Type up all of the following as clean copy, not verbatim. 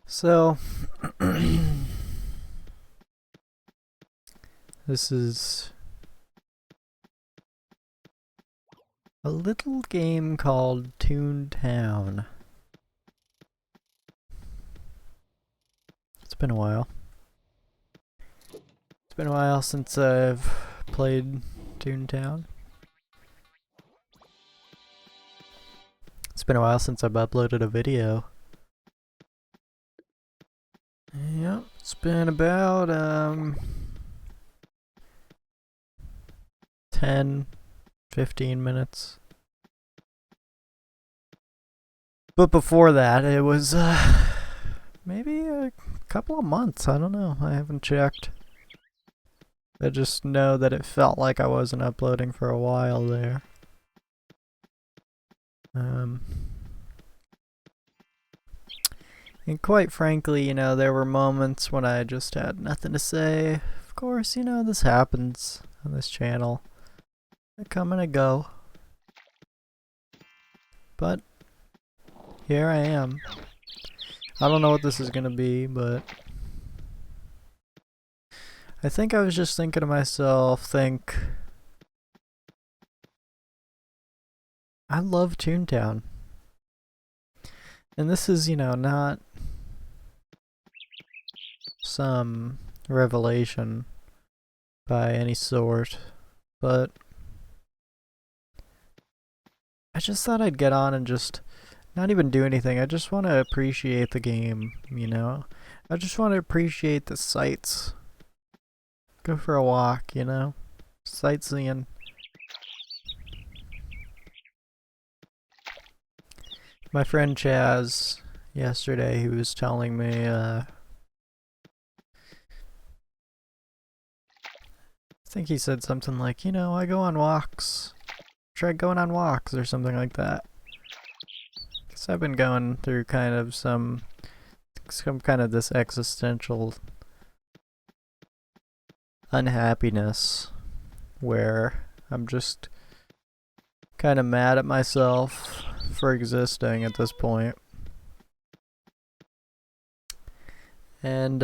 So, this is a little game called Toontown. It's been a while. It's been a while since I've played Toontown. It's been a while since I've uploaded a video. Yep, it's been about 10-15 minutes. But before that, it was maybe a couple of months. I don't know. I haven't checked. I just know that it felt like I wasn't uploading for a while there. And quite frankly, you know, there were moments when I just had nothing to say. Of course, you know, this happens on this channel. I come and I go. But here I am. I don't know what this is gonna be, but I think I was just thinking to myself, I love Toontown. And this is, you know, not some revelation by any sort, but I just thought I'd get on and just not even do anything. I just want to appreciate the game, you know? I just want to appreciate the sights. Go for a walk, you know? Sightseeing. My friend Chaz, yesterday, he was telling me, I think he said something like, you know, I go on walks. Try going on walks or something like that. Because I've been going through kind of some kind of this existential unhappiness where I'm just kind of mad at myself for existing at this point. And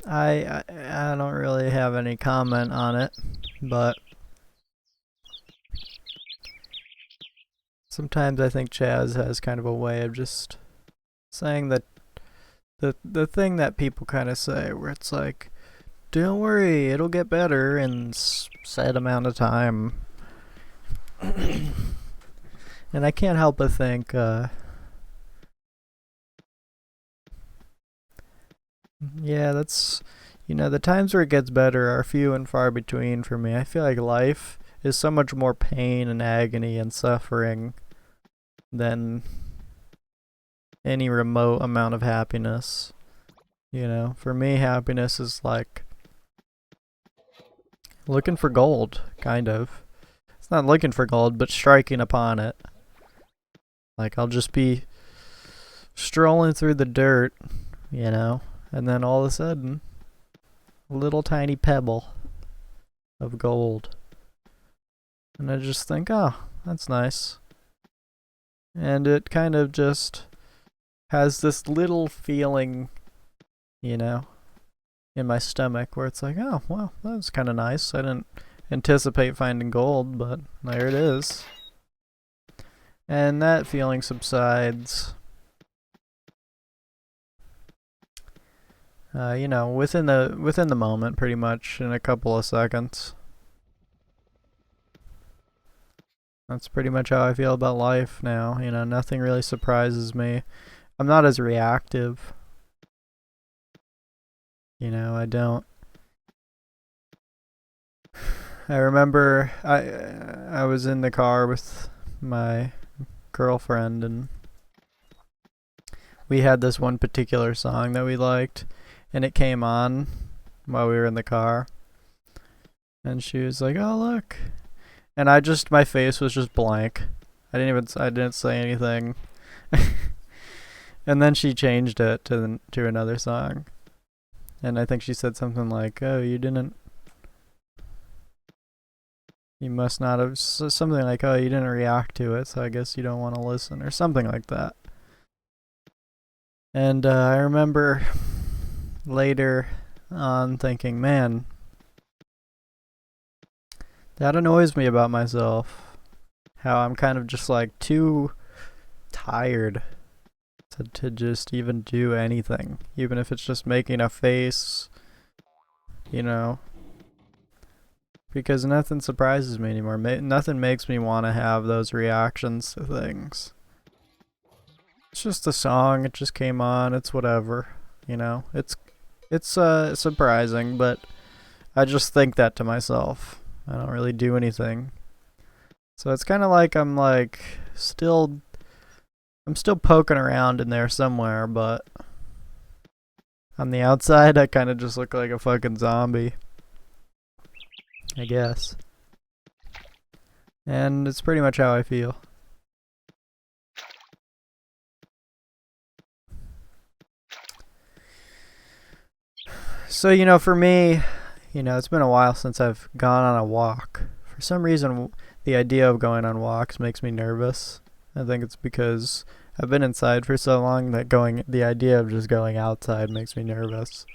I don't really have any comment on it, but sometimes I think Chaz has kind of a way of just saying that the thing that people kind of say, where it's like, don't worry, it'll get better in said amount of time. And I can't help but think, yeah, that's, you know, the times where it gets better are few and far between for me. I feel like life is so much more pain and agony and suffering than any remote amount of happiness. You know, for me, happiness is like looking for gold, kind of. It's not looking for gold, but striking upon it. Like, I'll just be strolling through the dirt, you know, and then all of a sudden, a little tiny pebble of gold. And I just think, oh, that's nice. And it kind of just has this little feeling, you know, in my stomach where it's like, oh, well, that was kind of nice. I didn't anticipate finding gold, but there it is. And that feeling subsides, you know, within the moment, pretty much in a couple of seconds. That's pretty much how I feel about life now. You know, nothing really surprises me. I'm not as reactive. You know, I don't. I remember I was in the car with my girlfriend, and we had this one particular song that we liked, and it came on while we were in the car, and she was like, "Oh, look." And my face was just blank. I didn't say anything. And then she changed it to another song. And I think she said something like, "Oh, you must not have," something like, "Oh, you didn't react to it, so I guess you don't want to listen," or something like that. And I remember later on thinking, man, that annoys me about myself. How I'm kind of just like too tired to just even do anything, even if it's just making a face, you know. Because nothing surprises me anymore. Nothing makes me want to have those reactions to things. It's just a song. It just came on. It's whatever, you know. It's surprising, but I just think that to myself. I don't really do anything. So it's kind of like I'm still poking around in there somewhere, but on the outside I kind of just look like a fucking zombie, I guess. And it's pretty much how I feel. So, you know, for me, you know, it's been a while since I've gone on a walk. For some reason, the idea of going on walks makes me nervous. I think it's because I've been inside for so long that the idea of just going outside makes me nervous.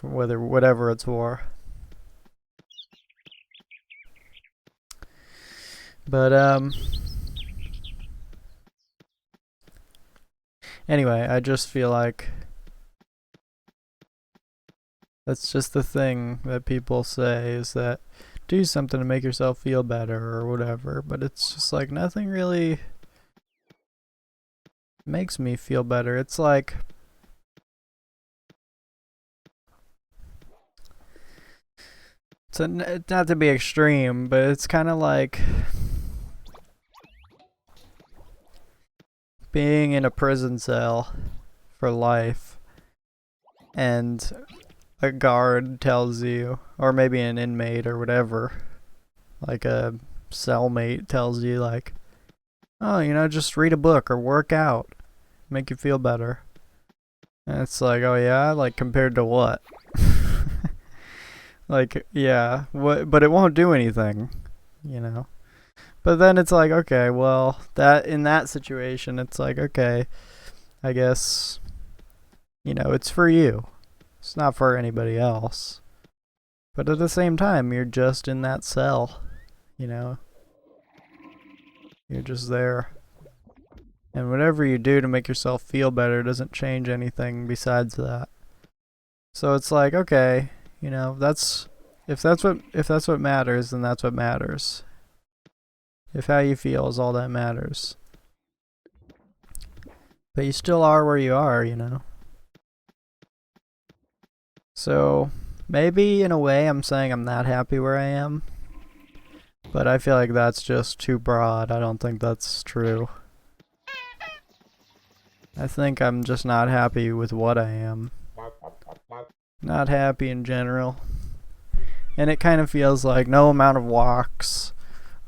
Whatever it's for. But, anyway, I just feel like that's just the thing that people say, is that do something to make yourself feel better or whatever, but it's just like nothing really makes me feel better. It's like not to be extreme, but it's kind of like being in a prison cell for life, and a guard tells you, or maybe an inmate or whatever, like a cellmate tells you, like, oh, you know, just read a book or work out, make you feel better. And it's like, oh yeah, like compared to what? Like, yeah, but it won't do anything, you know. But then it's like, okay, well, that in that situation, it's like, okay, I guess, you know, it's for you. It's not for anybody else. But at the same time, you're just in that cell, you know. You're just there. And whatever you do to make yourself feel better doesn't change anything besides that. So it's like, okay, you know, if that's what matters, then that's what matters. If how you feel is all that matters. But you still are where you are, you know. So maybe in a way I'm saying I'm not happy where I am, but I feel like that's just too broad. I don't think that's true. I think I'm just not happy with what I am. Not happy in general. And it kind of feels like no amount of walks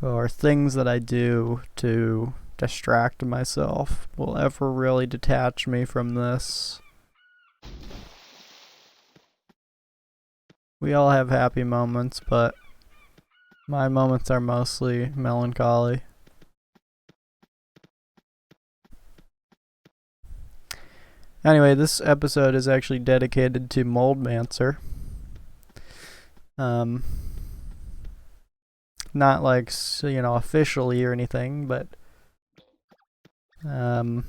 or things that I do to distract myself will ever really detach me from this. We all have happy moments, but my moments are mostly melancholy. Anyway, this episode is actually dedicated to Moldmancer. Not like, officially or anything, but I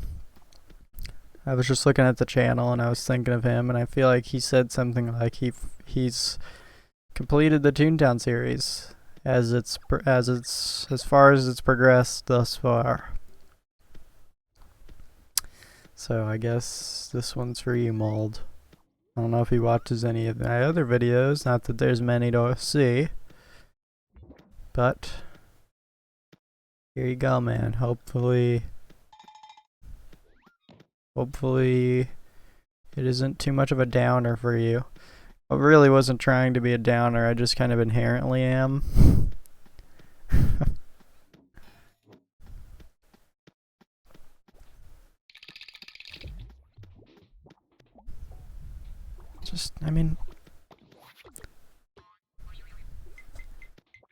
was just looking at the channel and I was thinking of him, and I feel like he said something like he's completed the Toontown series as far as it's progressed thus far. So I guess this one's for you, Mold. I don't know if he watches any of my other videos, not that there's many to see. But here you go, man. Hopefully it isn't too much of a downer for you. I really wasn't trying to be a downer, I just kind of inherently am. I mean,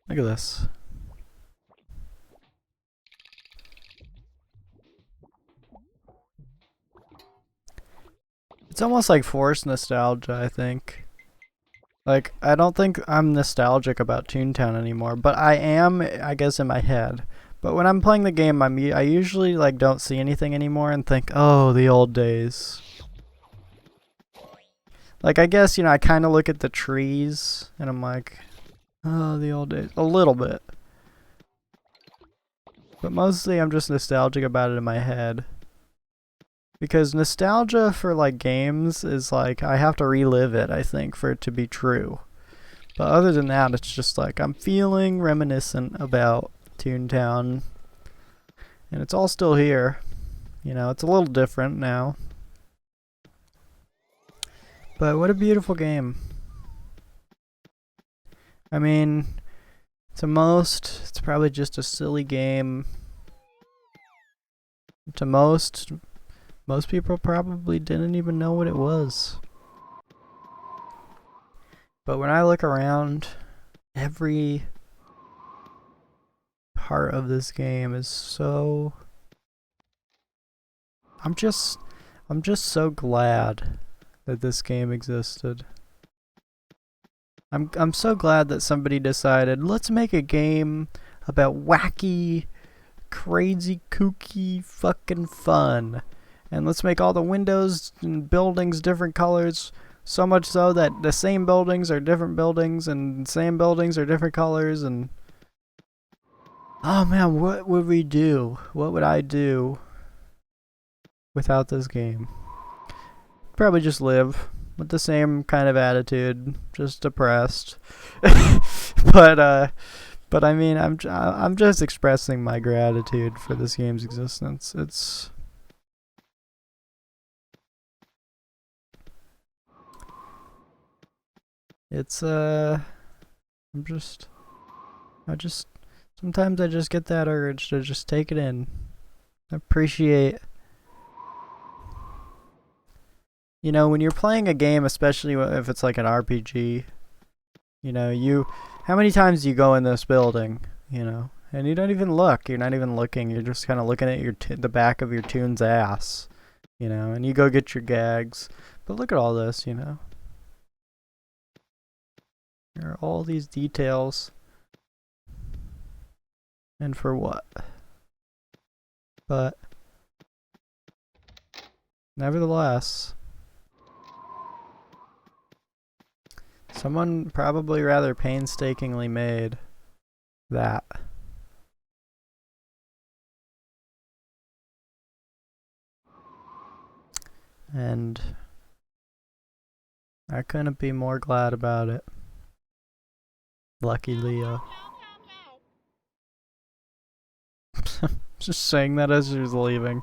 look at this. It's almost like forced nostalgia, I think. Like, I don't think I'm nostalgic about Toontown anymore, but I am, I guess, in my head. But when I'm playing the game, I usually like don't see anything anymore and think, oh, the old days. Like, I guess, I kind of look at the trees and I'm like, oh, the old days. A little bit. But mostly I'm just nostalgic about it in my head. Because nostalgia for, like, games is like, I have to relive it, I think, for it to be true. But other than that, it's just like, I'm feeling reminiscent about Toontown. And it's all still here. It's a little different now. But what a beautiful game. I mean, to most, it's probably just a silly game. To most people probably didn't even know what it was. But when I look around, every part of this game is so... I'm just so glad that this game existed. I'm so glad that somebody decided, let's make a game about wacky, crazy, kooky fucking fun. And let's make all the windows and buildings different colors, so much so that the same buildings are different buildings and same buildings are different colors. And oh man, what would we do? What would I do without this game? Probably just live with the same kind of attitude, just depressed. but I mean, I'm just expressing my gratitude for this game's existence. Sometimes I just get that urge to just take it in. Appreciate. When you're playing a game, especially if it's like an RPG, how many times do you go in this building, and you don't even look. You're not even looking. You're just kind of looking at the back of your toon's ass, and you go get your gags. But look at all this, There are all these details. And for what? But nevertheless, someone probably rather painstakingly made that. And I couldn't be more glad about it. Lucky Leo. Just saying that as he was leaving.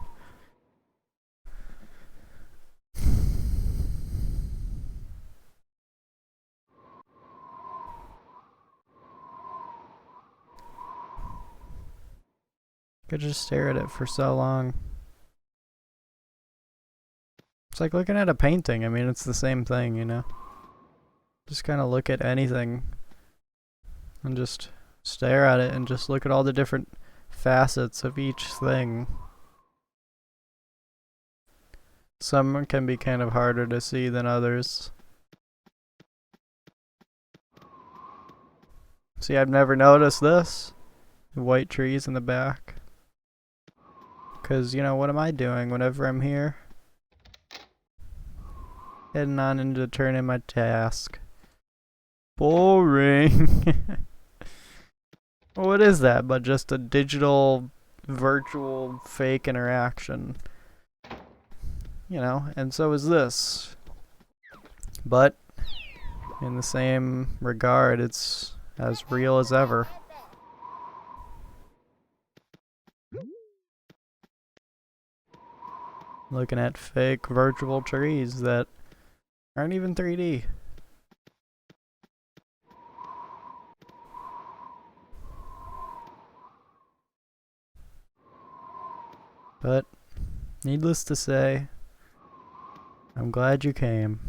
Could just stare at it for so long. It's like looking at a painting. I mean, it's the same thing, Just kind of look at anything and just stare at it and just look at all the different facets of each thing. Some can be kind of harder to see than others. See, I've never noticed this. White trees in the back. Because, you know, what am I doing whenever I'm here? Heading on into turning my task. Boring. What is that but just a digital, virtual, fake interaction? You know, and so is this. But, in the same regard, it's as real as ever. Looking at fake virtual trees that aren't even 3D. But, needless to say, I'm glad you came.